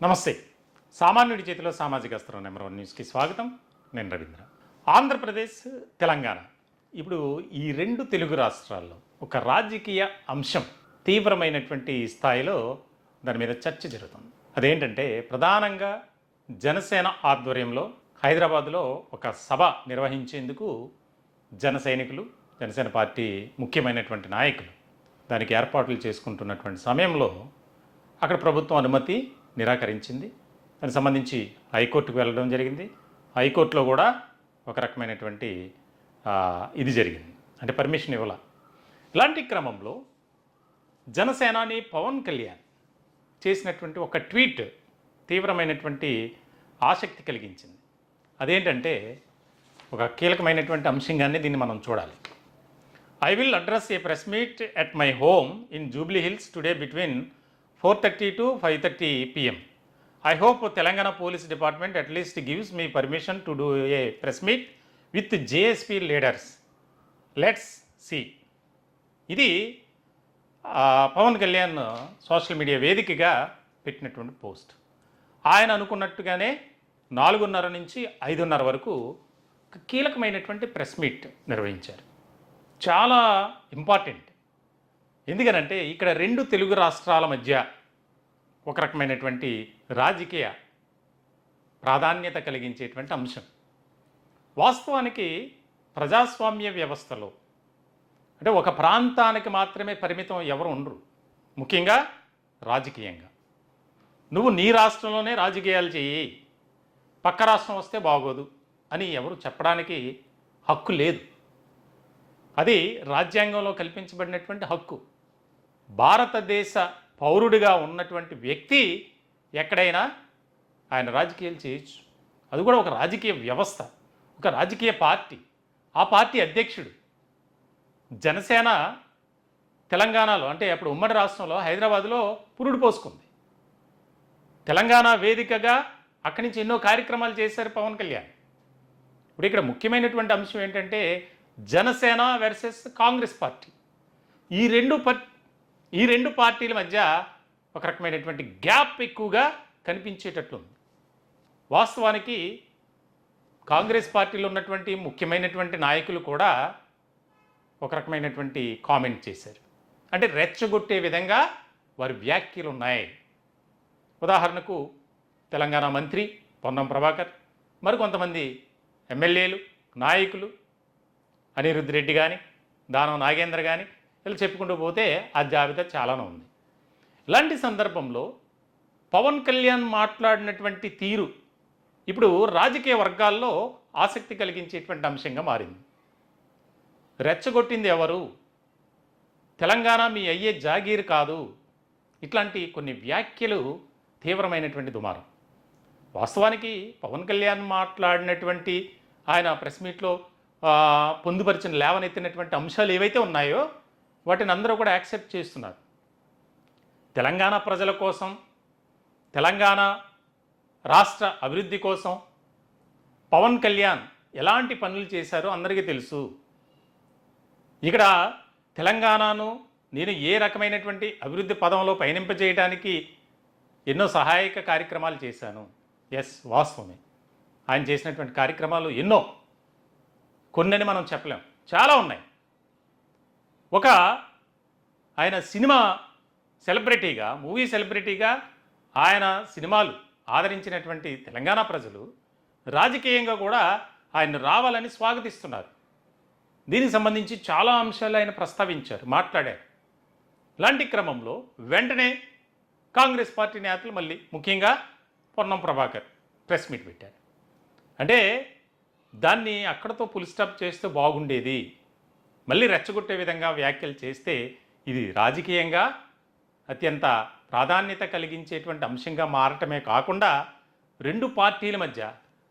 నమస్తే. సామాన్యుడి చేతిలో సామాజిక అస్త్రం నెంబర్ 1 న్యూస్కి స్వాగతం. నేను రవీంద్ర. ఆంధ్రప్రదేశ్, తెలంగాణ ఇప్పుడు ఈ రెండు తెలుగు రాష్ట్రాల్లో ఒక రాజకీయ అంశం తీవ్రమైనటువంటి స్థాయిలో దాని మీద చర్చ జరుగుతుంది. అదేంటంటే ప్రధానంగా జనసేన ఆధ్వర్యంలో హైదరాబాదులో ఒక సభ నిర్వహించేందుకు జన సైనికులు, జనసేన పార్టీ ముఖ్యమైనటువంటి నాయకులు దానికి ఏర్పాట్లు చేసుకుంటున్నటువంటి సమయంలో అక్కడ ప్రభుత్వం అనుమతి నిరాకరించింది. దానికి సంబంధించి హైకోర్టుకు వెళ్ళడం జరిగింది. హైకోర్టులో కూడా ఒక రకమైనటువంటి ఇది జరిగింది, అంటే పర్మిషన్ ఇవ్వాల. ఇలాంటి క్రమంలో జనసేనాని పవన్ కళ్యాణ్ చేసినటువంటి ఒక ట్వీట్ తీవ్రమైనటువంటి ఆసక్తి కలిగించింది. అదేంటంటే ఒక కీలకమైనటువంటి అంశంగానే దీన్ని మనం చూడాలి. I will address A press meet at my home in Jubilee hills today between 4:30 to 5:30 PM. I hope Telangana Police Department at least gives me permission to do a press meet with JSP leaders. Let's see. ఇది Pawan Kalyan social media వేదికగా పెట్టినటువంటి post. ఆయన అనుకున్నట్టుగానే 4:30 నుంచి 5:30 వరకు ఒక కీలకమైనటువంటి press meet నిర్వహించారు. చాలా ఇంపార్టెంట్. ఎందుకనంటే ఇక్కడ రెండు తెలుగు రాష్ట్రాల మధ్య ఒక రకమైనటువంటి రాజకీయ ప్రాధాన్యత కలిగించేటువంటి అంశం. వాస్తవానికి ప్రజాస్వామ్య వ్యవస్థలో అంటే ఒక ప్రాంతానికి మాత్రమే పరిమితం ఎవరు ఉండరు. ముఖ్యంగా రాజకీయంగా నువ్వు నీ రాష్ట్రంలోనే రాజకీయాలు చెయ్యి, పక్క రాష్ట్రం వస్తే బాగోదు అని ఎవరు చెప్పడానికి హక్కు లేదు. అది రాజ్యాంగంలో కల్పించబడినటువంటి హక్కు. భారతదేశ పౌరుడిగా ఉన్నటువంటి వ్యక్తి ఎక్కడైనా ఆయన రాజకీయాలు చేయొచ్చు. అది కూడా ఒక రాజకీయ వ్యవస్థ, ఒక రాజకీయ పార్టీ, ఆ పార్టీ అధ్యక్షుడు. జనసేన తెలంగాణలో అంటే అప్పుడు ఉమ్మడి రాష్ట్రంలో హైదరాబాదులో పురుడు పోసుకుంది. తెలంగాణ వేదికగా అక్కడి నుంచి ఎన్నో కార్యక్రమాలు చేశారు పవన్ కళ్యాణ్. ఇప్పుడు ఇక్కడ ముఖ్యమైనటువంటి అంశం ఏంటంటే జనసేన వర్సెస్ కాంగ్రెస్ పార్టీ. ఈ రెండు పార్టీల మధ్య ఒక రకమైనటువంటి గ్యాప్ ఎక్కువగా కనిపించేటట్లుంది. వాస్తవానికి కాంగ్రెస్ పార్టీలో ఉన్నటువంటి ముఖ్యమైనటువంటి నాయకులు కూడా ఒక రకమైనటువంటి కామెంట్ చేశారు. అంటే రెచ్చగొట్టే విధంగా వారి వ్యాఖ్యలు ఉన్నాయి. ఉదాహరణకు తెలంగాణ మంత్రి పొన్నం ప్రభాకర్, మరికొంతమంది ఎమ్మెల్యేలు, నాయకులు అనిరుద్ధ్ రెడ్డి కానీ, దానం నాగేంద్ర కానీ ఇలా చెప్పుకుంటూ పోతే ఆ జాబితా చాలానే ఉంది. ఇలాంటి సందర్భంలో పవన్ కళ్యాణ్ మాట్లాడినటువంటి తీరు ఇప్పుడు రాజకీయ వర్గాల్లో ఆసక్తి కలిగించేటువంటి అంశంగా మారింది. రెచ్చగొట్టింది ఎవరు? తెలంగాణ మీ అయ్యే జాగీర్ కాదు. ఇట్లాంటి కొన్ని వ్యాఖ్యలు తీవ్రమైనటువంటి దుమారం. వాస్తవానికి పవన్ కళ్యాణ్ మాట్లాడినటువంటి ఆయన ప్రెస్ మీట్లో పొందుపరిచిన లేవనెత్తినటువంటి అంశాలు ఏవైతే ఉన్నాయో వాటిని అందరూ కూడా యాక్సెప్ట్ చేస్తున్నారు. తెలంగాణ ప్రజల కోసం, తెలంగాణ రాష్ట్ర అభివృద్ధి కోసం పవన్ కళ్యాణ్ ఎలాంటి పనులు చేశారో అందరికీ తెలుసు. ఇక్కడ తెలంగాణను నేను ఏ రకమైనటువంటి అభివృద్ధి పదంలో పయనింపజేయడానికి ఎన్నో సహాయక కార్యక్రమాలు చేశాను. ఎస్, వాస్తవమే. ఆయన చేసినటువంటి కార్యక్రమాలు ఎన్నో, కొన్నని మనం చెప్పలేం, చాలా ఉన్నాయి. ఒక ఆయన సినిమా సెలబ్రిటీగా, మూవీ సెలబ్రిటీగా ఆయన సినిమాలు ఆదరించినటువంటి తెలంగాణ ప్రజలు రాజకీయంగా కూడా ఆయన రావాలని స్వాగతిస్తున్నారు. దీనికి సంబంధించి చాలా అంశాలు ఆయన ప్రస్తావించారు, మాట్లాడారు. ఇలాంటి క్రమంలో వెంటనే కాంగ్రెస్ పార్టీ నేతలు మళ్ళీ ముఖ్యంగా పొన్నం ప్రభాకర్ ప్రెస్ మీట్ పెట్టారు. అంటే దాన్ని అక్కడతో ఫుల్ స్టాప్ చేస్తే బాగుండేది. మళ్ళీ రెచ్చగొట్టే విధంగా వ్యాఖ్యలు చేస్తే ఇది రాజకీయంగా అత్యంత ప్రాధాన్యత కలిగించేటువంటి అంశంగా మారటమే కాకుండా రెండు పార్టీల మధ్య,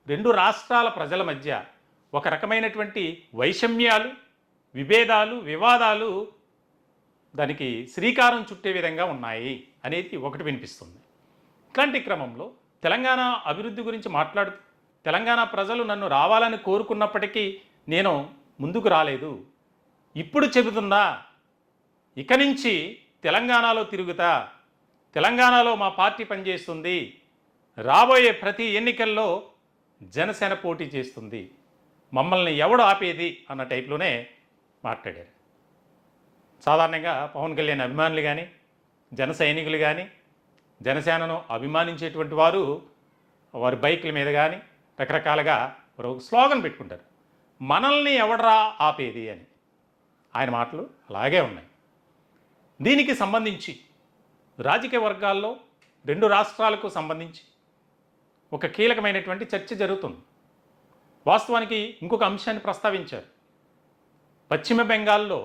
రెండు రాష్ట్రాల ప్రజల మధ్య ఒక రకమైనటువంటి వైషమ్యాలు, విభేదాలు, వివాదాలు దానికి శ్రీకారం చుట్టే విధంగా ఉన్నాయి అనేది ఒకటి వినిపిస్తుంది. ఇట్లాంటి క్రమంలో తెలంగాణ అభివృద్ధి గురించి మాట్లాడుతూ తెలంగాణ ప్రజలు నన్ను రావాలని కోరుకున్నప్పటికీ నేను ముందుకు రాలేదు. ఇప్పుడు చెబుతున్నా, ఇక నుంచి తెలంగాణలో తిరుగుతా, తెలంగాణలో మా పార్టీ పనిచేస్తుంది, రాబోయే ప్రతి ఎన్నికల్లో జనసేన పోటీ చేస్తుంది, మమ్మల్ని ఎవడు ఆపేది అన్న టైప్లోనే మాట్లాడారు. సాధారణంగా పవన్ కళ్యాణ్ అభిమానులు కానీ, జన సైనికులు కానీ, జనసేనను అభిమానించేటువంటి వారు వారి బైకుల మీద కానీ రకరకాలుగా ఒక స్లోగన్ పెట్టుకుంటారు, మనల్ని ఎవడరా ఆపేది అని. ఆయన మాటలు అలాగే ఉన్నాయి. దీనికి సంబంధించి రాజకీయ వర్గాల్లో రెండు రాష్ట్రాలకు సంబంధించి ఒక కీలకమైనటువంటి చర్చ జరుగుతుంది. వాస్తవానికి ఇంకొక అంశాన్ని ప్రస్తావించారు. పశ్చిమ బెంగాల్లో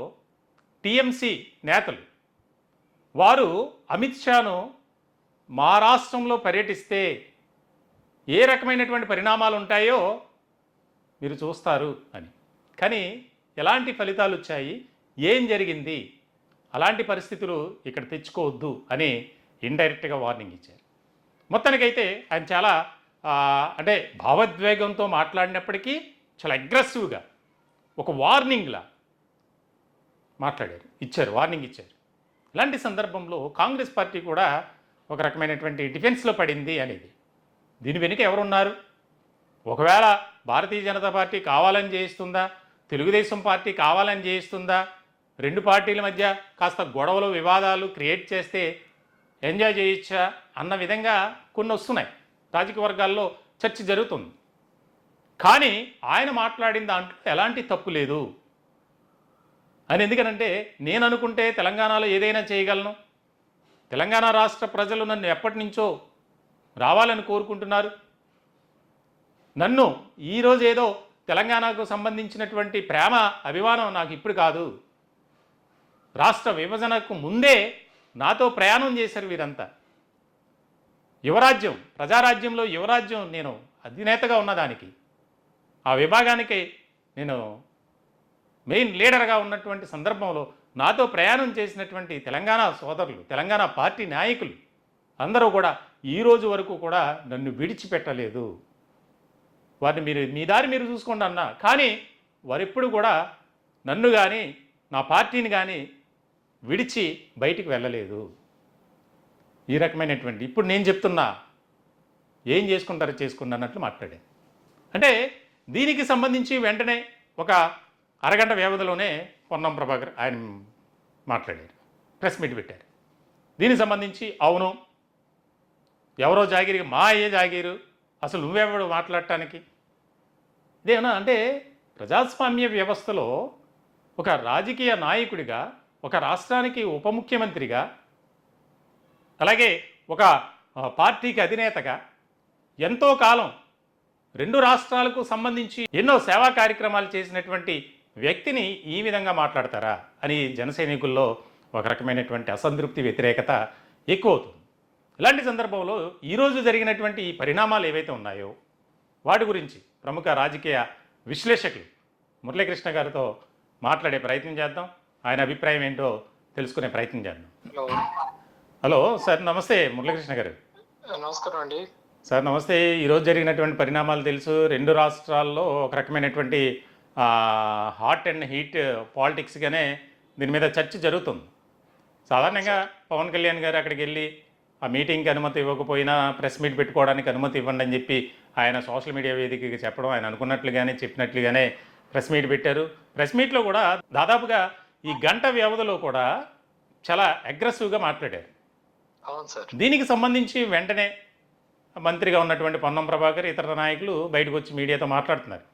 టీఎంసీ నేతలు వారు అమిత్ షాను మా రాష్ట్రంలో పర్యటిస్తే ఏ రకమైనటువంటి పరిణామాలు ఉంటాయో మీరు చూస్తారు అని. కానీ ఎలాంటి ఫలితాలు వచ్చాయి, ఏం జరిగింది, అలాంటి పరిస్థితులు ఇక్కడ తెచ్చుకోవద్దు అని ఇండైరెక్ట్గా వార్నింగ్ ఇచ్చారు. మొత్తానికైతే ఆయన చాలా అంటే భావోద్వేగంతో మాట్లాడినప్పటికీ చాలా అగ్రెసివ్గా ఒక వార్నింగ్లా మాట్లాడారు, వార్నింగ్ ఇచ్చారు. ఇలాంటి సందర్భంలో కాంగ్రెస్ పార్టీ కూడా ఒక రకమైనటువంటి డిఫెన్స్లో పడింది అనేది. దీని వెనుక ఎవరున్నారు? ఒకవేళ భారతీయ జనతా పార్టీ కావాలని చేయిస్తుందా, తెలుగుదేశం పార్టీ కావాలని చేయిస్తుందా, రెండు పార్టీల మధ్య కాస్త గొడవలు వివాదాలు క్రియేట్ చేస్తే ఎంజాయ్ చేయొచ్చా అన్న విధంగా కొన్ని వస్తున్నాయి. రాజకీయ వర్గాల్లో చర్చ జరుగుతుంది. కానీ ఆయన మాట్లాడిన దాంట్లో ఎలాంటి తప్పు లేదు అని. ఎందుకనంటే నేను అనుకుంటే తెలంగాణలో ఏదైనా చేయగలను, తెలంగాణ రాష్ట్ర ప్రజలు నన్ను ఎప్పటి నుంచో రావాలని కోరుకుంటున్నారు, నన్ను ఈరోజు ఏదో తెలంగాణకు సంబంధించినటువంటి ప్రేమ అభిమానం నాకు ఇప్పుడు కాదు, రాష్ట్ర విభజనకు ముందే నాతో ప్రయాణం చేశారు వీరంతా. యువరాజ్యం, ప్రజారాజ్యంలో యువరాజ్యం నేను అధినేతగా ఉన్నదానికి, ఆ విభాగానికి నేను మెయిన్ లీడర్గా ఉన్నటువంటి సందర్భంలో నాతో ప్రయాణం చేసినటువంటి తెలంగాణ సోదరులు, తెలంగాణ పార్టీ నాయకులు అందరూ కూడా ఈరోజు వరకు కూడా నన్ను విడిచిపెట్టలేదు. వారిని మీరు మీ దారి మీరు చూసుకోండి అన్నా, కానీ వారెప్పుడు కూడా నన్ను కానీ నా పార్టీని కానీ విడిచి బయటికి వెళ్ళలేదు. ఈ రకమైనటువంటి ఇప్పుడు నేను చెప్తున్నా ఏం చేసుకుంటారో చేసుకోండి అన్నట్లు మాట్లాడాను. అంటే దీనికి సంబంధించి వెంటనే ఒక అరగంట వ్యవధిలోనే పొన్నం ప్రభాకర్ ఆయన మాట్లాడారు, ప్రెస్ మీట్ పెట్టారు. దీనికి సంబంధించి అవును ఎవరో జాగిరి, మా అయ్యే జాగీరు, అసలు నువ్వెవడు మాట్లాడటానికి, ఇదేనా అంటే ప్రజాస్వామ్య వ్యవస్థలో ఒక రాజకీయ నాయకుడిగా, ఒక రాష్ట్రానికి ఉప ముఖ్యమంత్రిగా, అలాగే ఒక పార్టీకి అధినేతగా ఎంతో కాలం రెండు రాష్ట్రాలకు సంబంధించి ఎన్నో సేవా కార్యక్రమాలు చేసినటువంటి వ్యక్తిని ఈ విధంగా మాట్లాడతారా అని జనసైనికుల్లో ఒక రకమైనటువంటి అసంతృప్తి, వ్యతిరేకత ఎక్కువ అవుతుంది. ఇలాంటి సందర్భంలో ఈరోజు జరిగినటువంటి ఈ పరిణామాలు ఏవైతే ఉన్నాయో వాటి గురించి ప్రముఖ రాజకీయ విశ్లేషకులు మురళీకృష్ణ గారితో మాట్లాడే ప్రయత్నం చేద్దాం. ఆయన అభిప్రాయం ఏంటో తెలుసుకునే ప్రయత్నం చేద్దాం. హలో సార్, నమస్తే. మురళీకృష్ణ గారు నమస్కారం అండి. సార్ నమస్తే. ఈరోజు జరిగినటువంటి పరిణామాలు తెలుసు. రెండు రాష్ట్రాల్లో ఒక రకమైనటువంటి హాట్ అండ్ హీట్ పాలిటిక్స్గానే దీని మీద చర్చ జరుగుతుంది. సాధారణంగా పవన్ కళ్యాణ్ గారు అక్కడికి వెళ్ళి ఆ మీటింగ్కి అనుమతి ఇవ్వకపోయినా ప్రెస్ మీట్ పెట్టుకోవడానికి అనుమతి ఇవ్వండి అని చెప్పి ఆయన సోషల్ మీడియా వేదికకి చెప్పడం, ఆయన అనుకున్నట్లుగానే చెప్పినట్లుగానే ప్రెస్ మీట్ పెట్టారు. ప్రెస్ మీట్లో కూడా దాదాపుగా ఈ గంట వ్యవధిలో కూడా చాలా అగ్రెసివ్గా మాట్లాడారు. అవును సార్. దీనికి సంబంధించి వెంటనే మంత్రిగా ఉన్నటువంటి పొన్నం ప్రభాకర్ ఇతర నాయకులు బయటకు వచ్చి మీడియాతో మాట్లాడుతున్నారు.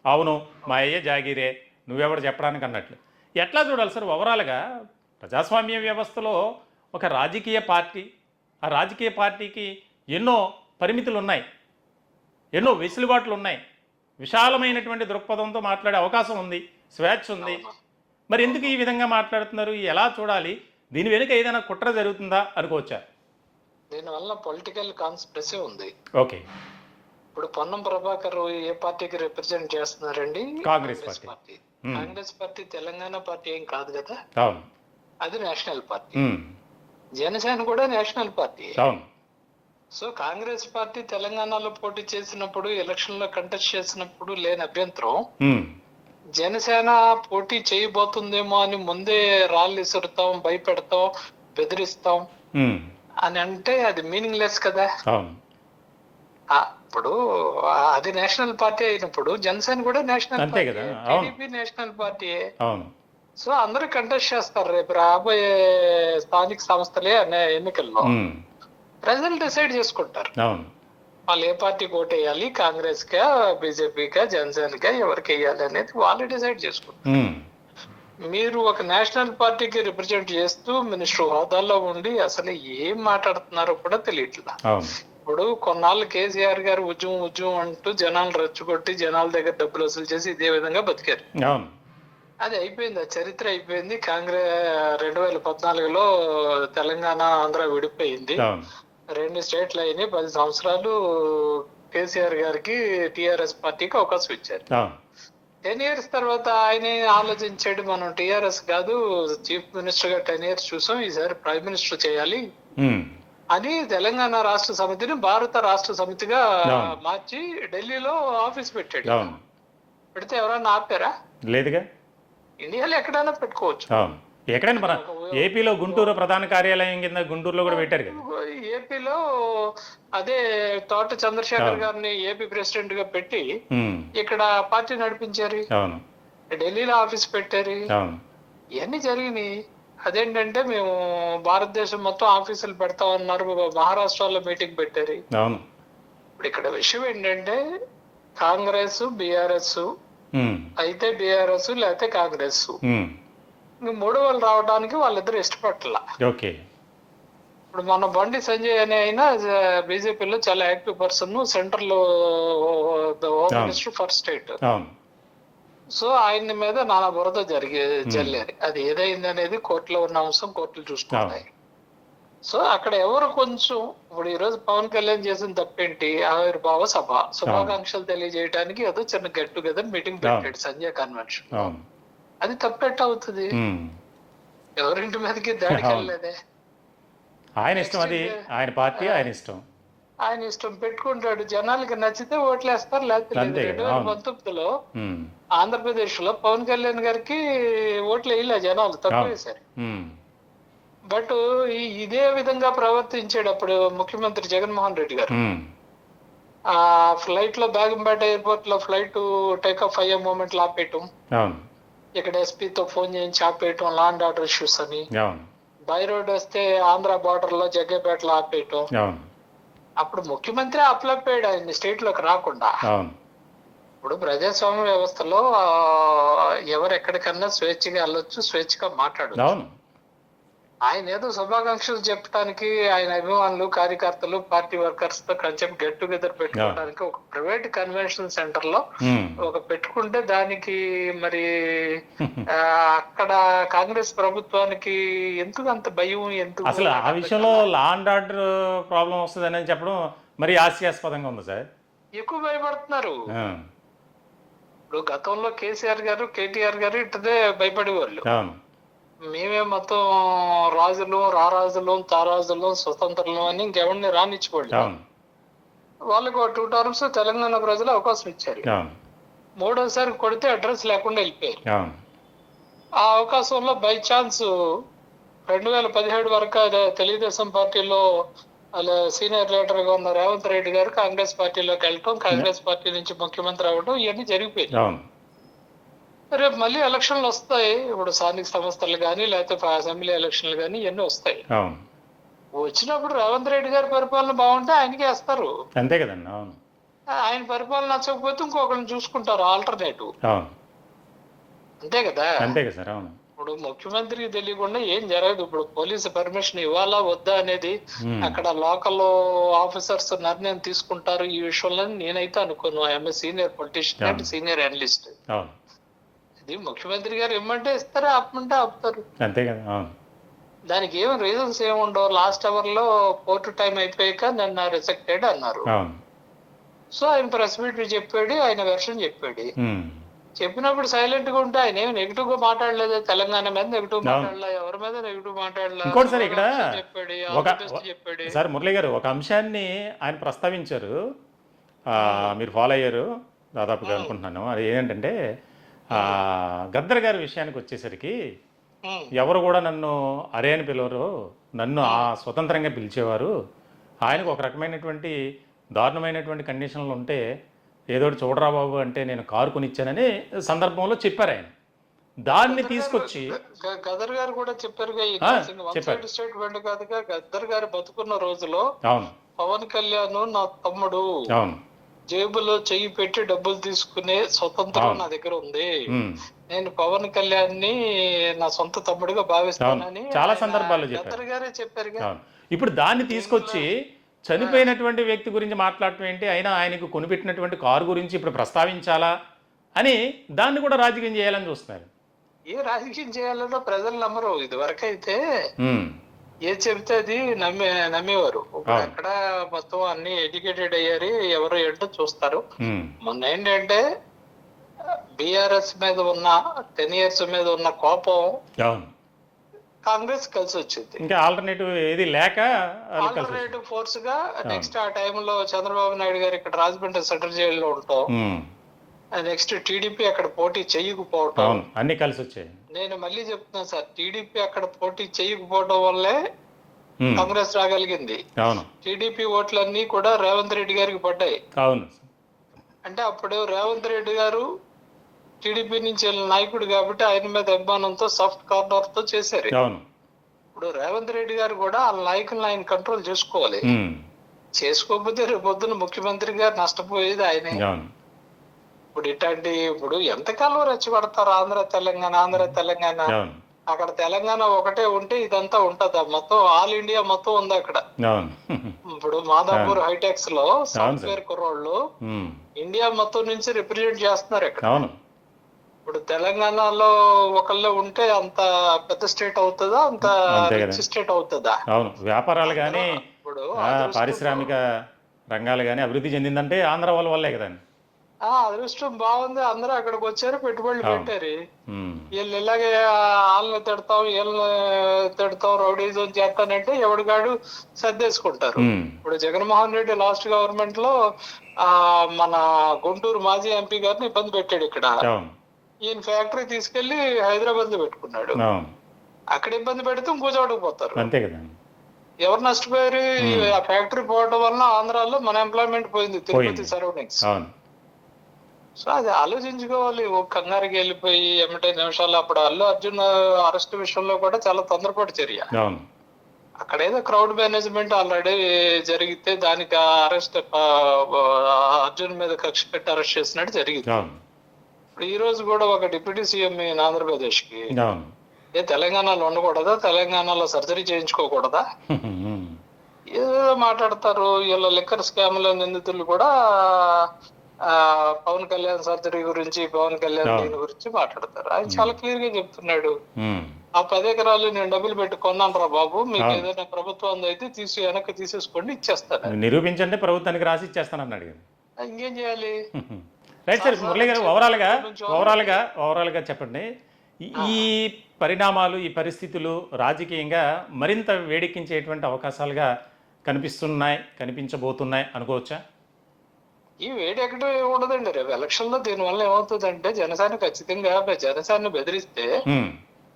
అవును మా అయ్యే జాగీరే, నువ్వెవడు చెప్పడానికి అన్నట్లు. ఎట్లా చూడాలి సార్ ఓవరాల్గా ప్రజాస్వామ్య వ్యవస్థలో ఒక రాజకీయ పార్టీ, ఆ రాజకీయ పార్టీకి ఎన్నో పరిమితులు ఉన్నాయి, ఎన్నో వెసులుబాట్లు ఉన్నాయి, విశాలమైనటువంటి దృక్పథంతో మాట్లాడే అవకాశం ఉంది, స్వేచ్ఛ ఉంది. మరి ఎందుకు ఈ విధంగా మాట్లాడుతున్నారు? ఎలా చూడాలి? దీని వెనుక ఏదైనా కుట్ర జరుగుతుందా అనుకోవచ్చా? దీనివల్ల పొలిటికల్ కాన్స్పిరసీ ఉంది. ఓకే. ఇప్పుడు పొన్నం ప్రభాకర్ ఏ పార్టీకి రిప్రజెంట్ చేస్తున్నారండి? Congress party. Congress party Telangana party ఏం కాదు కదా, అవును, అది నేషనల్ పార్టీ. జనసేన కూడా నేషనల్ పార్టీ. అవును. సో కాంగ్రెస్ పార్టీ తెలంగాణలో పోటీ చేసినప్పుడు, ఎలక్షన్ లో కంటెస్ట్ చేసినప్పుడు లేని అభ్యంతరం, జనసేన పోటీ చేయబోతుందేమో అని ముందే రాళ్ళు ఇసురుతాం, భయపెడతాం, బెదిరిస్తాం అని అంటే అది మీనింగ్ లెస్ కదా. ఇప్పుడు అది నేషనల్ పార్టీ అయినప్పుడు జనసేన కూడా నేషనల్ అంతే పార్టీ, కదా, అవును టీడీపీ నేషనల్ పార్టీయే. అవును. సో అందరూ కంటెస్ట్ చేస్తారు రేపు రాబోయే స్థానిక సంస్థలే అనే ఎన్నికల్లో. ఉమ్, ప్రజలు డిసైడ్ చేసుకుంటారు అవును వాళ్ళు ఏ పార్టీకి ఓటు వేయాలి, కాంగ్రెస్ కా, బీజేపీకా, జనసేనకా, ఎవరికి వేయాలి అనేది వాళ్ళు డిసైడ్ చేసుకుంటారు. ఉమ్, మీరు ఒక నేషనల్ పార్టీకి రిప్రజెంట్ చేస్తూ మినిస్టర్ హోదాలో ఉండి అసలు ఏం మాట్లాడుతున్నారో కూడా తెలియట్లా. అవును ఇప్పుడు కొన్నాళ్ళు కేసీఆర్ గారు ఉద్యమం ఉద్యమం అంటూ జనాలు రెచ్చగొట్టి జనాల దగ్గర డబ్బులు వసూలు చేసి ఇదే విధంగా బతికారు. అవును అది అయిపోయింది, ఆ చరిత్ర అయిపోయింది. కాంగ్రెస్ 2014లో తెలంగాణ ఆంధ్ర విడిపోయింది, అవును 2 స్టేట్లు అయినాయి. 10 సంవత్సరాలు కేసీఆర్ గారికి టిఆర్ఎస్ పార్టీకి అవకాశం ఇచ్చారు. అవును 10 ఇయర్స్ తర్వాత ఆయనే ఆలోచించాడు, మనం టిఆర్ఎస్ కాదు చీఫ్ మినిస్టర్ గా 10 ఇయర్స్ చూసాం, ఈసారి ప్రైమ్ మినిస్టర్ చేయాలి ఉమ్, అని తెలంగాణ రాష్ట్ర సమితిని భారత రాష్ట్ర సమితిగా అవును మార్చి ఢిల్లీలో ఆఫీస్ పెట్టాడు. అవును పెడితే ఎవరన్నా ఆపారా? లేదుగా, ఇండియాలో ఎక్కడైనా పెట్టుకోవచ్చు. అవును. ఎక్కడైనా మన ఏపీలో గుంటూరు ప్రధాన కార్యాలయం కింద గుంటూరులో కూడా పెట్టారు కదా. ఏపీలో అదే తోట చంద్రశేఖర్ అవును. గారిని ఏపీ ప్రెసిడెంట్ గా పెట్టి ఉమ్, ఇక్కడ పార్టీ నడిపించారు, అవును ఢిల్లీలో ఆఫీస్ పెట్టారు, అవును ఇవన్నీ జరిగినాయి. అదేంటంటే మేము భారతదేశం మొత్తం ఆఫీసులు పెడతా ఉన్నారు, మహారాష్ట్రలో మీటింగ్ పెట్టారు. అవును ఇప్పుడు ఇక్కడ విషయం ఏంటంటే కాంగ్రెస్ బీఆర్ఎస్ ఉమ్, అయితే బీఆర్ఎస్ లేకపోతే కాంగ్రెస్, ఉమ్, ఇంక మూడో వాళ్ళు రావడానికి వాళ్ళిద్దరు ఇష్టపడాల. ఓకే ఇప్పుడు మన బండి సంజయ్ అనే అయినా బీజేపీలో చాలా యాక్టివ్ పర్సన్, సెంట్రల్ లో హోమ్ మినిస్టర్ ఫర్ స్టేట్. అవును సో ఆయన మీద నానా బురద జల్లారు. అది ఏదైంది అనేది కోర్టులో ఉన్న అంశం కోర్టులు చూసుకుంటాయి. సో అక్కడ ఎవరు కొంచెం ఇప్పుడు ఈ రోజు పవన్ కళ్యాణ్ చేసిన తప్పేంటి, ఆవిర్భావ సభ శుభాకాంక్షలు తెలియజేయడానికి ఏదో చిన్న గెట్ టుగెదర్ మీటింగ్ పెట్టాడు సంజయ్ కన్వెన్షన్. అవును అది తప్పెట్ట అవుతుంది? ఉమ్, ఎవరింటి మీదకి దాడికి వెళ్ళలేదే. ఆయన ఇష్టం, అది ఆయన పార్టీ, ఆయన ఇష్టం. ఆయన ఇష్టం పెట్టుకుంటాడు, జనాలకి నచ్చితే ఓట్లేస్తారు లేకపోతే లేదు. అంతే కదా, అవును 2019లో ఉమ్, ఆంధ్రప్రదేశ్ లో పవన్ కళ్యాణ్ గారికి ఓట్లు వేయలే జనాలు, తక్కువ అవును వేశారు. ఉమ్, బట్ ఇదే విధంగా ప్రవర్తించాడు అప్పుడు ముఖ్యమంత్రి జగన్మోహన్ రెడ్డి గారు. ఉమ్, ఆ ఫ్లైట్ లో బేగంపేట ఎయిర్పోర్ట్ లో ఫ్లైట్ టేక్ ఆఫ్ అయ్యే మూమెంట్ లో ఆపేయటం, అవును ఇక్కడ ఎస్పీతో ఫోన్ చేయించి ఆపేయటం, లా అండ్ ఆర్డర్ ఇష్యూస్ అని. అవును బై రోడ్ వస్తే ఆంధ్ర బార్డర్ లో జగ్గేపేటలో ఆపేయటం. అవును అప్పుడు ముఖ్యమంత్రి అప్లైపోయాడు ఆయన స్టేట్ లోకి రాకుండా. అవును ఇప్పుడు ప్రజాస్వామ్య వ్యవస్థలో ఎవరు ఎక్కడికన్నా స్వేచ్ఛగా వెళ్ళొచ్చు, స్వేచ్ఛగా మాట్లాడచ్చు. అవును ఆయన ఏదో శుభాకాంక్షలు చెప్పడానికి ఆయన అభిమానులు కార్యకర్తలు పార్టీ వర్కర్స్ తో కొంచెం గెట్ టుగెదర్ పెట్టుకోవడానికి ఒక ప్రైవేట్ కన్వెన్షన్ సెంటర్ లో ఉమ్, ఒక పెట్టుకుంటే దానికి మరి అక్కడ కాంగ్రెస్ ప్రభుత్వానికి ఎందుకు అంత భయం, ఎందుకు అసలు నాకు ఆ అర్థం విషయంలో కాలే. లా అండ్ ఆర్డర్ ప్రాబ్లం వస్తుందని చెప్పడం మరి హాస్యాస్పదంగా ఉంది సార్. ఎక్కువ భయపడుతున్నారు. ఆ, ఇప్పుడు గతంలో కేసీఆర్ గారు కేటీఆర్ గారు ఇట్టదే భయపడేవాళ్ళు. అవును మేమే మొత్తం రాజులు రారాజులు తారాజులు స్వతంత్రులు అని ఇంకెవరిని రానిచ్చుకోండి. అవును వాళ్ళకు 2 టర్మ్స్ తెలంగాణ ప్రజలు అవకాశం ఇచ్చారు. అవును మూడోసారి కొడితే అడ్రస్ లేకుండా వెళ్ళిపోయారు. అవును ఆ అవకాశంలో బై ఛాన్స్ 2017 వరకు తెలుగుదేశం పార్టీలో అలా సీనియర్ లీడర్ గా ఉన్న రేవంత్ రెడ్డి గారు కాంగ్రెస్ పార్టీలోకి వెళ్ళటం, కాంగ్రెస్ పార్టీ నుంచి ముఖ్యమంత్రి అవ్వడం, ఇవన్నీ జరిగిపోయాయి. అవును రేపు మళ్ళీ ఎలక్షన్లు వస్తాయి. ఇప్పుడు స్థానిక సంస్థలు కానీ లేకపోతే అసెంబ్లీ ఎలక్షన్లు కానీ ఇవన్నీ వస్తాయి. అవును వచ్చినప్పుడు రేవంత్ రెడ్డి గారి పరిపాలన బాగుంటే ఆయనకి వేస్తారు. అంతే కదండి, అవును ఆయన పరిపాలన నచ్చకపోతే ఇంకొకరిని చూసుకుంటారు ఆల్టర్నేటివ్. అవును అంతే కదా. అంతే కదా సార్, అవును ఇప్పుడు ముఖ్యమంత్రికి తెలియకుండా ఏం జరగదు. ఇప్పుడు పోలీసు పర్మిషన్ ఇవ్వాలా వద్దా అనేది ఉమ్, అక్కడ లోకల్ ఆఫీసర్స్ నిర్ణయం తీసుకుంటారు. ఈ విషయంలో నేనైతే అనుకోను. I'm senior politician and senior analyst. అవును ఇది ముఖ్యమంత్రి గారు ఇమ్మంటే ఇస్తారు, ఆపమంటే ఆపుతారు. అంతే కదా, అవును దానికి ఏం రీజన్స్ ఏముండవు. లాస్ట్ అవర్ లో కోర్టు టైం అయిపోయాక నన్ను రిజెక్టెడ్ అన్నారు. అవును సో ఆయన ప్రెస్ మీట్ చెప్పాడు, ఆయన వెర్షన్ చెప్పాడు. ఉమ్, చెప్పినప్పుడు సైలెంట్ గా ఉంటే ఆయన ఏమి నెగిటివ్ గా మాట్లాడలేదు. తెలంగాణ మీద నెగిటివ్ అవును. మాట్లాడలా, ఎవరి మీద నెగిటివ్ మాట్లాడలా. ఇంకోటి సార్ ఇక్కడ చెప్పాడు, ఒక ఆల్ ది బెస్ట్ చెప్పాడు. సార్ మురళి గారు ఒక అంశాన్ని ఆయన ప్రస్తావించారు, మీరు ఫాలో అయ్యారు దాదాపుగా అనుకుంటున్నాను. అది ఏంటంటే గద్దర్ గారి విషయానికి వచ్చేసరికి ఉమ్, ఎవరు కూడా నన్ను అరే అని పిలవరు, నన్ను ఆ స్వతంత్రంగా పిలిచేవారు. ఆయనకు ఒక రకమైనటువంటి దారుణమైనటువంటి కండిషన్లు ఉంటే ఏదో ఒకటి చూడరా బాబు అంటే నేను కారు కొనిచ్చానని సందర్భంలో చెప్పారు ఆయన. దాన్ని తీసుకొచ్చి గదర్ గారు కూడా చెప్పారుగా, ఈ ఆ, వన్ చెప్పారు. సైడ్ స్టేట్మెంట్ కాదుగా. గద్దర్ గారు బతుకున్న రోజులో అవును పవన్ కళ్యాణ్ నా తమ్ముడు, అవును జేబులో చెయ్యి పెట్టి డబ్బులు తీసుకునే స్వతంత్రం నా దగ్గర ఉంది, ఉమ్, నేను పవన్ కళ్యాణ్ ని నా సొంత తమ్ముడిగా భావిస్తానని చాలా ఆయన సందర్భాల్లో చెప్పారు. గద్దర్ గారే చెప్పారుగా. అవును. ఇప్పుడు దాన్ని తీసుకొచ్చి చనిపోయినటువంటి వ్యక్తి గురించి మాట్లాడటం ఏంటి, అయినా ఆయనకు కొనిపెట్టినటువంటి కారు గురించి ఇప్పుడు ప్రస్తావించాలా అని దాన్ని కూడా రాజకీయం చేయాలని చూస్తున్నారు. ఏ రాజకీయం చేయాలన్నా ప్రజలు నమ్మరు. ఇది వరకైతే ఉమ్, ఏ చెబితే అది నమ్మేవారు. ఇప్పుడు అక్కడ మొత్తం అన్ని ఎడ్యుకేటెడ్ అయ్యారు, ఎవరు ఏంటో చూస్తారు. ఉమ్, మొన్న ఏంటంటే బిఆర్ఎస్ మీద ఉన్న 10 years మీద ఉన్న కోపం అవును. కాంగ్రెస్ కలిసి వచ్చింది. ఇంకా ఆల్టర్నేటివ్ ఏది లేక వాళ్ళు కలిసి వచ్చారు. ఆల్టర్నేటివ్ ఫోర్స్ గా నెక్స్ట్ ఆ టైంలో చంద్రబాబు నాయుడు గారు ఇక్కడ రాజమండ్రి సెంట్రల్ జైల్లో ఉంటాం, ఉమ్, నెక్స్ట్ టీడీపీ అక్కడ పోటీ చేయకపోవటం. అవును, అన్ని కలిసి వచ్చాయి. నేను మళ్ళీ చెప్తున్నా సార్, టీడీపీ అక్కడ పోటీ చేయకపోవడం వల్లే ఉమ్, కాంగ్రెస్ రాగలిగింది. అవును టీడీపీ ఓట్లన్నీ కూడా రేవంత్ రెడ్డి గారికి పడ్డాయి. అవును అంటే అప్పుడు రేవంత్ రెడ్డి గారు టీడీపీ నుంచి వెళ్ళిన నాయకుడు కాబట్టి ఆయన మీద అభిమానంతో సాఫ్ట్ కార్నర్ తో చేశారు. అవును. ఇప్పుడు రేవంత్ రెడ్డి గారు కూడా ఆ నాయకులను ఆయన కంట్రోల్ చేసుకోవాలి. ఉమ్, చేసుకోకపోతే రేపు పొద్దున ముఖ్యమంత్రి గారు నష్టపోయేది ఆయనే. అవును ఇప్పుడు ఎంతకాలం రెచ్చగొడతారు ఆంధ్ర తెలంగాణ అవును అక్కడ తెలంగాణ ఒకటే ఉంటే ఇదంతా ఉంటదా? మొత్తం ఆల్ ఇండియా మొత్తం ఉంది అక్కడ. అవును ఇప్పుడు మాదాపూర్ హైటెక్స్ లో అవును సాఫ్ట్వేర్ కుర్రోళ్ళు ఉమ్, ఇండియా మొత్తం నుంచి రిప్రజెంట్ చేస్తున్నారు ఇక్కడ. అవును ఇప్పుడు తెలంగాణలో ఒకళ్ళు ఉంటే అంత పెద్ద స్టేట్ అవుతుందా, అంత అంతే కదా. రిచ్ స్టేట్ అవుతుందా? అవును, వ్యాపారాలు కానీ ఇప్పుడు పారిశ్రామిక రంగాలు కానీ అభివృద్ధి చెందిందంటే ఆంధ్ర వల్లే కదండి. అదృష్టం బాగుంది, అందరూ అక్కడికి వచ్చారు, పెట్టుబడులు అవును. పెట్టారు. ఉమ్, వీళ్ళు ఇలాగే వాళ్ళని తిడతాం వీళ్ళని తిడతాం రౌడీజం చేస్తానంటే ఎవడిగాడు సర్దేసుకుంటారు. ఉమ్, ఇప్పుడు జగన్మోహన్ రెడ్డి లాస్ట్ గవర్నమెంట్ లో మన గుంటూరు మాజీ ఎంపీ గారిని ఇబ్బంది పెట్టాడు ఇక్కడ. అవును ఈయన ఫ్యాక్టరీ తీసుకెళ్లి హైదరాబాద్ లో పెట్టుకున్నాడు. అవును అక్కడ ఇబ్బంది పెడితే ఇంకో చోటుకు పోతారు. అంతే కదా. ఎవరు నష్టపోయారు? ఆ ఫ్యాక్టరీ పోవడం వల్ల ఆంధ్రాలో మన ఎంప్లాయ్మెంట్ పోయింది, తిరుపతి సరౌండింగ్స్. అవును సో అది ఆలోచించుకోవాలి. ఓ కంగారుకి వెళ్ళిపోయి ఎమ్మటే నిమిషాలు. అప్పుడు అల్లు అర్జున్ అరెస్ట్ విషయంలో కూడా చాలా తొందరపాటు చర్య. అవును అక్కడ ఏదో క్రౌడ్ మేనేజ్మెంట్ ఆల్రెడీ జరిగితే దానికి అరెస్ట్ అర్జున్ మీద కక్ష పెట్టి అరెస్ట్ చేసినట్టు జరిగింది. అవును ఇప్పుడు ఈ రోజు కూడా ఒక డిప్యూటీ సీఎం ఆంధ్రప్రదేశ్ కి అవును తెలంగాణలో ఉండకూడదా? తెలంగాణలో సర్జరీ చేయించుకోకూడదా? ఉమ్, ఏదో మాట్లాడతారు. వీళ్ళ లిక్కర్ స్కామ్ లో నిందితులు కూడా పవన్ కళ్యాణ్ సర్జరీ గురించి, పవన్ కళ్యాణ్ దీని గురించి మాట్లాడతారు. ఆయన చాలా క్లియర్ గా చెప్తున్నాడు, ఉమ్, ఆ 10 ఎకరాలు నేను డబ్బులు పెట్టి కొన్నాను రా బాబు, మీకు ఏదైనా ప్రభుత్వం అయితే వెనక్కి తీసేసుకోండి, ఇచ్చేస్తాను. నిరూపించండి, ప్రభుత్వానికి రాసి ఇచ్చేస్తాను అన్నాడు కదా. ఇంకేం చేయాలి? Right sir. మురళి గారు ఓవరాల్గా చెప్పండి, ఈ పరిణామాలు, ఈ పరిస్థితులు రాజకీయంగా మరింత వేడెక్కించేటువంటి అవకాశాలుగా కనిపించబోతున్నాయి అనుకోవచ్చా? ఈ వేడి ఎక్కడ ఉండదండి. రేపు ఎలక్షన్ లో దీని వల్ల ఏమవుతుందంటే జనసేన ఖచ్చితంగా జనసేన బెదిరిస్తే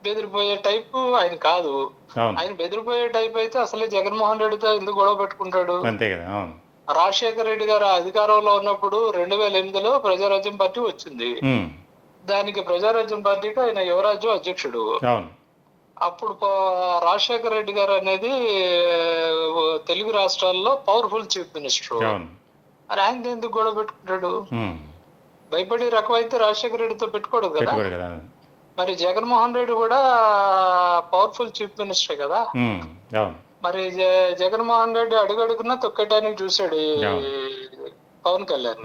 బెదిరిపోయే టైప్ ఆయన కాదు. ఆయన బెదిరిపోయే టైప్ అయితే అసలే జగన్మోహన్ రెడ్డితో ఎందుకు గొడవ పెట్టుకుంటాడు? అంతే కదా. అవును రాజశేఖర రెడ్డి గారు అధికారంలో ఉన్నప్పుడు 2008లో ప్రజారాజ్యం పార్టీ వచ్చింది. దానికి ప్రజారాజ్యం పార్టీకి ఆయన యువరాజ్యం అధ్యక్షుడు. అవును అప్పుడు రాజశేఖర రెడ్డి గారు అనేది తెలుగు రాష్ట్రాల్లో పవర్ఫుల్ చీఫ్ మినిస్టర్. మరి ఆయన ఎందుకు గొడవ పెట్టుకుంటాడు? భయపడి రకం అయితే రాజశేఖర రెడ్డితో పెట్టుకోడు కదా. మరి జగన్మోహన్ రెడ్డి కూడా పవర్ఫుల్ చీఫ్ మినిస్టర్ కదా. మరి జగన్మోహన్ రెడ్డి అడుగడుగున్నా తొక్కటానికి చూశాడు పవన్ కళ్యాణ్.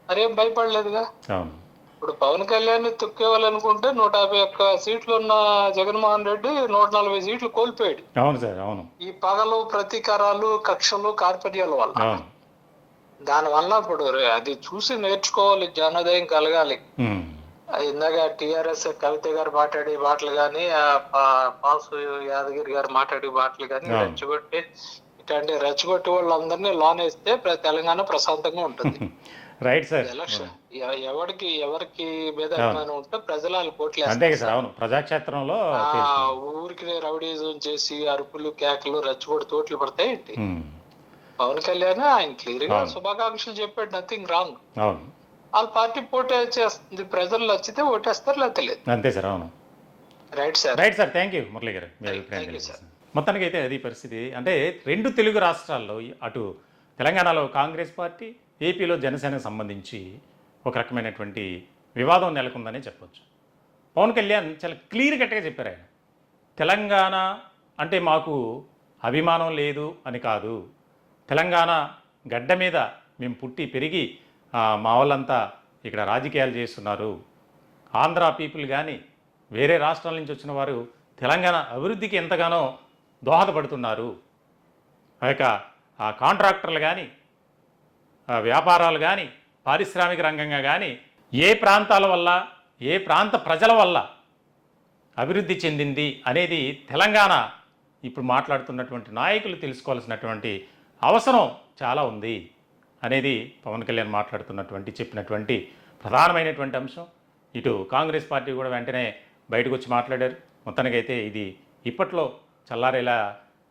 మరేం భయపడలేదుగా. ఇప్పుడు పవన్ కళ్యాణ్ తొక్కేవాలనుకుంటే 151 సీట్లు ఉన్న జగన్మోహన్ రెడ్డి 140 సీట్లు కోల్పోయాడు. అవును సార్. అవును. ఈ పగలు, ప్రతీకారాలు, కక్షలు, కార్పణ్యాల వల్ల. దాని వల్ల ఇప్పుడు అది చూసి నేర్చుకోవాలి, జ్ఞానోదయం కలగాలి. ఇందాక టిఆర్ఎస్ కవిత గారు మాట్లాడే మాటలు గాని, పాసు యాదగిరి గారు మాట్లాడే మాటలు గాని రెచ్చగొట్టి ఇట్లాంటి రెచ్చగొట్టి వాళ్ళందరినీ లోన్ వేస్తే తెలంగాణ ప్రశాంతంగా ఉంటుంది. Right sir. ఎలక్షన్ ఎవరికి మీద అభిమానం ఉంటే ప్రజలు వాళ్ళు కోట్లేస్తారు. ప్రజాక్షేత్రంలో ఊరికి రౌడీజం చేసి అరుపులు, కేకలు, రెచ్చగొట్టి తోట్లు పడతాయి. పవన్ కళ్యాణ్ ఆయన క్లియర్ గా అవును. శుభాకాంక్షలు చెప్పాడు, నథింగ్ రాంగ్. అవును. వాళ్ళ పార్టీ పోటీ చేస్తుంది, ప్రజలు నచ్చితే ఓటేస్తారు, లేకపోతే లేదు. అంతే సార్. అవును. Right sir. Right sir. Thank you Murali గారు మీ అభిప్రాయం Thank you, తెలియజేసింది. మొత్తానికి అయితే అది పరిస్థితి. అంటే రెండు తెలుగు రాష్ట్రాల్లో అటు తెలంగాణలో కాంగ్రెస్ పార్టీ, ఏపీలో జనసేనకు సంబంధించి ఒక రకమైనటువంటి వివాదం నెలకొందనే చెప్పొచ్చు. పవన్ కళ్యాణ్ చాలా క్లియర్ కట్గా చెప్పారు ఆయన. తెలంగాణ అంటే మాకు అభిమానం లేదు అని కాదు, తెలంగాణ గడ్డ మీద మేము పుట్టి పెరిగి మా వాళ్ళంతా ఇక్కడ రాజకీయాలు చేస్తున్నారు. ఆంధ్ర పీపుల్ కానీ వేరే రాష్ట్రాల నుంచి వచ్చిన వారు తెలంగాణ అభివృద్ధికి ఎంతగానో దోహదపడుతున్నారు. ఆ యొక్క కాంట్రాక్టర్లు కానీ, వ్యాపారాలు కానీ, పారిశ్రామిక రంగంగా కానీ ఏ ప్రాంతాల వల్ల, ఏ ప్రాంత ప్రజల వల్ల అభివృద్ధి చెందింది అనేది తెలంగాణ ఇప్పుడు మాట్లాడుతున్నటువంటి నాయకులు తెలుసుకోవాల్సినటువంటి అవసరం చాలా ఉంది అనేది పవన్ కళ్యాణ్ మాట్లాడుతున్నటువంటి చెప్పినటువంటి ప్రధానమైనటువంటి అంశం. ఇటు కాంగ్రెస్ పార్టీ కూడా వెంటనే బయటకు వచ్చి మాట్లాడారు. మొత్తానికైతే ఇది ఇప్పట్లో చల్లారేలా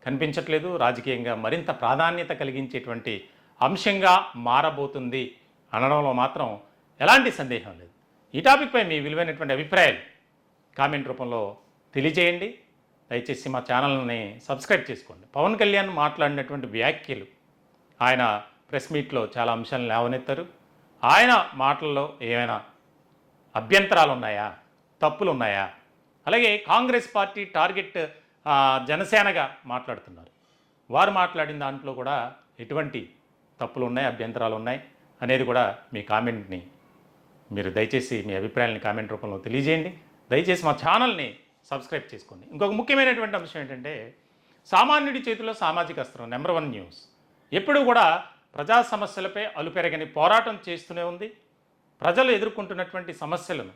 కనిపించట్లేదు, రాజకీయంగా మరింత ప్రాధాన్యత కలిగించేటువంటి అంశంగా మారబోతుంది అనడంలో మాత్రం ఎలాంటి సందేహం లేదు. ఈ టాపిక్పై మీ విలువైనటువంటి అభిప్రాయాలు కామెంట్ రూపంలో తెలియజేయండి. దయచేసి మా ఛానల్ని సబ్స్క్రైబ్ చేసుకోండి. పవన్ కళ్యాణ్ మాట్లాడినటువంటి వ్యాఖ్యలు, ఆయన ప్రెస్ మీట్లో చాలా అంశాలను లేవనెత్తారు. ఆయన మాటల్లో ఏమైనా అభ్యంతరాలు ఉన్నాయా, తప్పులు ఉన్నాయా, అలాగే కాంగ్రెస్ పార్టీ టార్గెట్ జనసేనగా మాట్లాడుతున్నారు, వారు మాట్లాడిన దాంట్లో కూడా ఎటువంటి తప్పులు ఉన్నాయి, అభ్యంతరాలు ఉన్నాయి అనేది కూడా మీ కామెంట్ని మీరు దయచేసి మీ అభిప్రాయాలని కామెంట్ రూపంలో తెలియజేయండి. దయచేసి మా ఛానల్ని సబ్స్క్రైబ్ చేసుకోండి. ఇంకొక ముఖ్యమైనటువంటి అంశం ఏంటంటే, సామాన్యుడి చేతిలో సామాజిక అస్త్రం నెంబర్ 1 న్యూస్ ఎప్పుడూ కూడా ప్రజా సమస్యలపై అలుపెరగని పోరాటం చేస్తూనే ఉంది. ప్రజలు ఎదుర్కొంటున్నటువంటి సమస్యలను,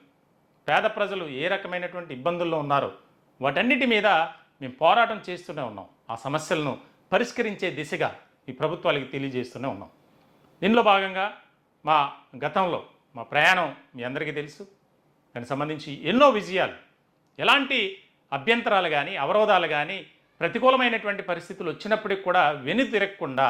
పేద ప్రజలు ఏ రకమైనటువంటి ఇబ్బందుల్లో ఉన్నారో వాటన్నిటి మీద మేము పోరాటం చేస్తూనే ఉన్నాం. ఆ సమస్యలను పరిష్కరించే దిశగా ఈ ప్రభుత్వాలకు తెలియజేస్తూనే ఉన్నాం. దీనిలో భాగంగా మా గతంలో మా ప్రయాణం మీ అందరికీ తెలుసు. దానికి సంబంధించి ఎన్నో విజయాలు, ఎలాంటి అభ్యంతరాలు కానీ, అవరోధాలు కానీ, ప్రతికూలమైనటువంటి పరిస్థితులు వచ్చినప్పటికి కూడా వెనుతిరగకుండా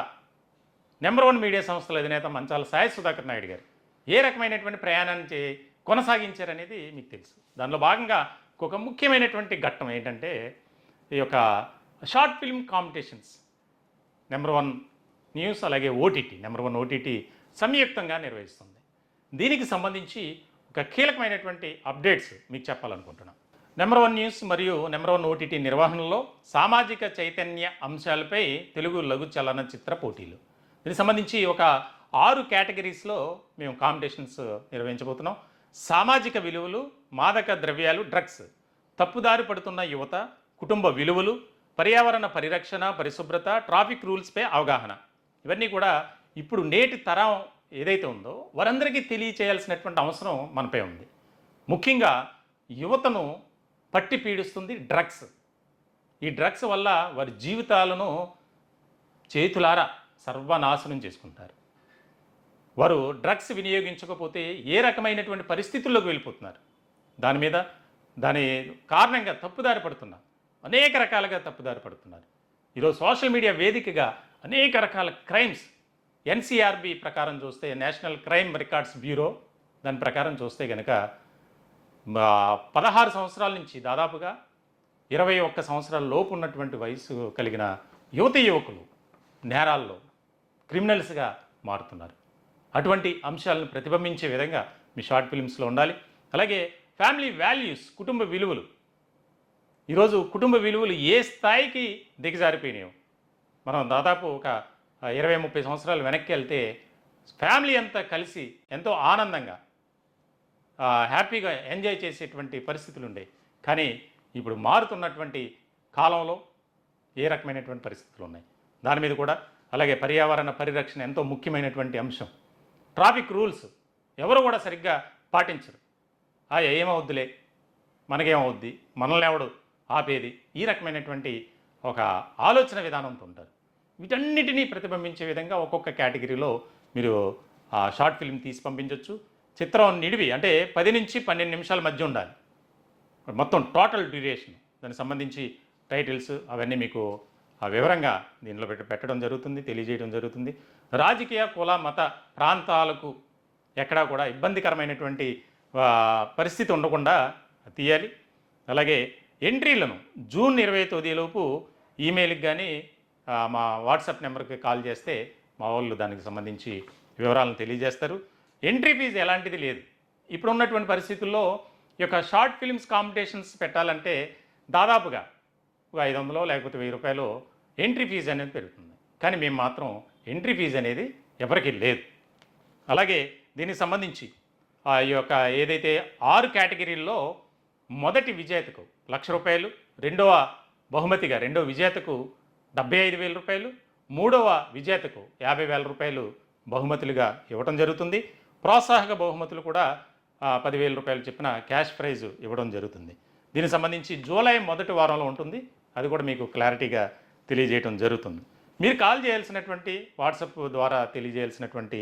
నెంబర్ 1 మీడియా సంస్థల అధినేత మంచాల సాయి సుధాకర్ నాయుడు గారు ఏ రకమైనటువంటి ప్రయాణాన్ని కొనసాగించారనేది మీకు తెలుసు. దానిలో భాగంగా ఒక ముఖ్యమైనటువంటి ఘట్టం ఏంటంటే, ఈ యొక్క short film competitions number 1 news అలాగే ఓటీటీ నెంబర్ 1 ఓటీటీ సంయుక్తంగా నిర్వహిస్తుంది. దీనికి సంబంధించి ఒక కీలకమైనటువంటి అప్డేట్స్ మీకు చెప్పాలనుకుంటున్నాను. నెంబర్ 1 న్యూస్ మరియు నెంబర్ 1 ఓటీటీ నిర్వహణలో సామాజిక చైతన్య అంశాలపై తెలుగు లఘు చలనచిత్ర పోటీలు, దీనికి సంబంధించి ఒక 6 కేటగిరీస్లో మేము కాంపిటీషన్స్ నిర్వహించబోతున్నాం. సామాజిక విలువలు, మాదక ద్రవ్యాలు, డ్రగ్స్, తప్పుదారి పడుతున్న యువత, కుటుంబ విలువలు, పర్యావరణ పరిరక్షణ, పరిశుభ్రత, ట్రాఫిక్ రూల్స్పై అవగాహన, ఇవన్నీ కూడా ఇప్పుడు నేటి తరం ఏదైతే ఉందో వారందరికీ తెలియచేయాల్సినటువంటి అవసరం మనపై ఉంది. ముఖ్యంగా యువతను పట్టి పీడిస్తుంది డ్రగ్స్. ఈ డ్రగ్స్ వల్ల వారి జీవితాలను చేతులారా సర్వనాశనం చేసుకుంటారు. వారు డ్రగ్స్ వినియోగించకపోతే ఏ రకమైనటువంటి పరిస్థితుల్లోకి వెళ్ళిపోతున్నారు, దాని కారణంగా తప్పుదారి పడుతున్నారు, అనేక రకాలుగా తప్పుదారి పడుతున్నారు. ఈరోజు సోషల్ మీడియా వేదికగా అనేక రకాల క్రైమ్స్, ఎన్సీఆర్బి ప్రకారం చూస్తే, నేషనల్ క్రైమ్ రికార్డ్స్ బ్యూరో దాని ప్రకారం చూస్తే కనుక 16 సంవత్సరాల నుంచి దాదాపుగా 21 సంవత్సరాల లోపు ఉన్నటువంటి వయసు కలిగిన యువకులు నేరాల్లో క్రిమినల్స్గా మారుతున్నారు. అటువంటి అంశాలను ప్రతిబింబించే విధంగా మీ షార్ట్ ఫిల్మ్స్లో ఉండాలి. అలాగే ఫ్యామిలీ వాల్యూస్, కుటుంబ విలువలు, ఈరోజు కుటుంబ విలువలు ఏ స్థాయికి దిగజారిపోయినాయో, మనం దాదాపు ఒక 20-30 సంవత్సరాలు వెనక్కి వెళ్తే ఫ్యామిలీ అంతా కలిసి ఎంతో ఆనందంగా హ్యాపీగా ఎంజాయ్ చేసేటువంటి పరిస్థితులు ఉండేవి. కానీ ఇప్పుడు మారుతున్నటువంటి కాలంలో ఏ రకమైనటువంటి పరిస్థితులు ఉన్నాయి దాని మీద కూడా, అలాగే పర్యావరణ పరిరక్షణ ఎంతో ముఖ్యమైనటువంటి అంశం. ట్రాఫిక్ రూల్స్ ఎవరు కూడా సరిగ్గా పాటించరు. ఏమవుద్దులే, మనకేమవుద్ది, మనల్ని ఎవడు ఆపేది, ఈ రకమైనటువంటి ఒక ఆలోచన విధానంతో ఉంటారు. వీటన్నిటినీ ప్రతిబింబించే విధంగా ఒక్కొక్క కేటగిరీలో మీరు షార్ట్ ఫిల్మ్ తీసి పంపించవచ్చు. చిత్రం నిడివి అంటే 10 నుంచి 12 నిమిషాల మధ్య ఉండాలి మొత్తం టోటల్ డ్యూరేషన్. దానికి సంబంధించి టైటిల్స్ అవన్నీ మీకు వివరంగా దీనిలో పెట్టడం జరుగుతుంది, తెలియజేయడం జరుగుతుంది. రాజకీయ కుల మత ప్రాంతాలకు ఎక్కడా కూడా ఇబ్బందికరమైనటువంటి పరిస్థితి ఉండకుండా తీయాలి. అలాగే ఎంట్రీలను జూన్ 20 తేదీలోపు ఈమెయిల్కి కానీ మా వాట్సాప్ నెంబర్కి కాల్ చేస్తే మా వాళ్ళు దానికి సంబంధించి వివరాలను తెలియజేస్తారు. ఎంట్రీ ఫీజు ఎలాంటిది లేదు. ఇప్పుడు ఉన్నటువంటి పరిస్థితుల్లో ఈ యొక్క షార్ట్ ఫిల్మ్స్ కాంపిటీషన్స్ పెట్టాలంటే దాదాపుగా 500 లేకపోతే 1000 రూపాయలు ఎంట్రీ ఫీజు అనేది పెరుగుతుంది. కానీ మేము మాత్రం ఎంట్రీ ఫీజు అనేది ఎవరికి లేదు. అలాగే దీనికి సంబంధించి ఈ యొక్క ఏదైతే 6 కేటగిరీల్లో మొదటి విజేతకు 1,00,000 రూపాయలు, రెండవ బహుమతిగా రెండవ విజేతకు 75,000 రూపాయలు, మూడవ విజేతకు 50,000 రూపాయలు బహుమతులుగా ఇవ్వడం జరుగుతుంది. ప్రోత్సాహక బహుమతులు కూడా 10,000 రూపాయలు చెప్పిన క్యాష్ ప్రైజ్ ఇవ్వడం జరుగుతుంది. దీనికి సంబంధించి జూలై మొదటి వారంలో ఉంటుంది. అది కూడా మీకు క్లారిటీగా తెలియజేయడం జరుగుతుంది. మీరు కాల్ చేయాల్సినటువంటి వాట్సాప్ ద్వారా తెలియజేయాల్సినటువంటి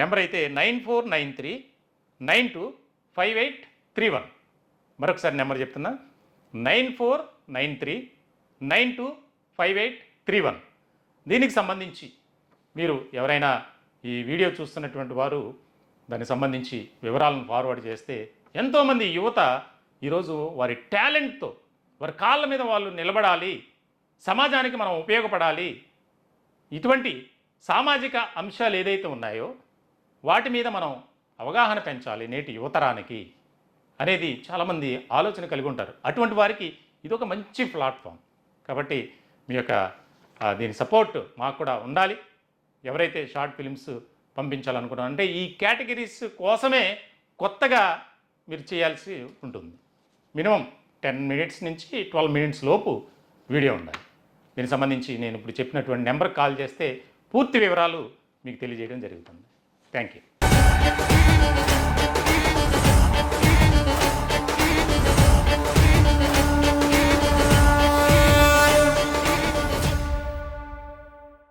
నెంబర్ అయితే 9493925831. మరొకసారి నెంబర్ చెప్తున్నా, 9493925831. దీనికి సంబంధించి మీరు ఎవరైనా ఈ వీడియో చూస్తున్నటువంటి వారు దానికి సంబంధించి వివరాలను ఫార్వర్డ్ చేస్తే ఎంతోమంది యువత ఈరోజు వారి టాలెంట్తో వారి కాళ్ళ మీద వాళ్ళు నిలబడాలి, సమాజానికి మనం ఉపయోగపడాలి, ఇటువంటి సామాజిక అంశాలు ఏదైతే ఉన్నాయో వాటి మీద మనం అవగాహన పెంచాలి నేటి యువతరానికి అనేది చాలామంది ఆలోచన కలిగి ఉంటారు. అటువంటి వారికి ఇది ఒక మంచి ప్లాట్ఫామ్. కాబట్టి మీ యొక్క దీని సపోర్ట్ మాకు కూడా ఉండాలి. ఎవరైతే షార్ట్ ఫిలిమ్స్ పంపించాలనుకున్నారో అంటే ఈ కేటగిరీస్ కోసమే కొత్తగా మీరు చేయాల్సి ఉంటుంది. మినిమం 10 మినిట్స్ నుంచి 12 మినిట్స్ లోపు వీడియో ఉండాలి. దీనికి సంబంధించి నేను ఇప్పుడు చెప్పినటువంటి నెంబర్కి కాల్ చేస్తే పూర్తి వివరాలు మీకు తెలియజేయడం జరుగుతుంది. Thank you.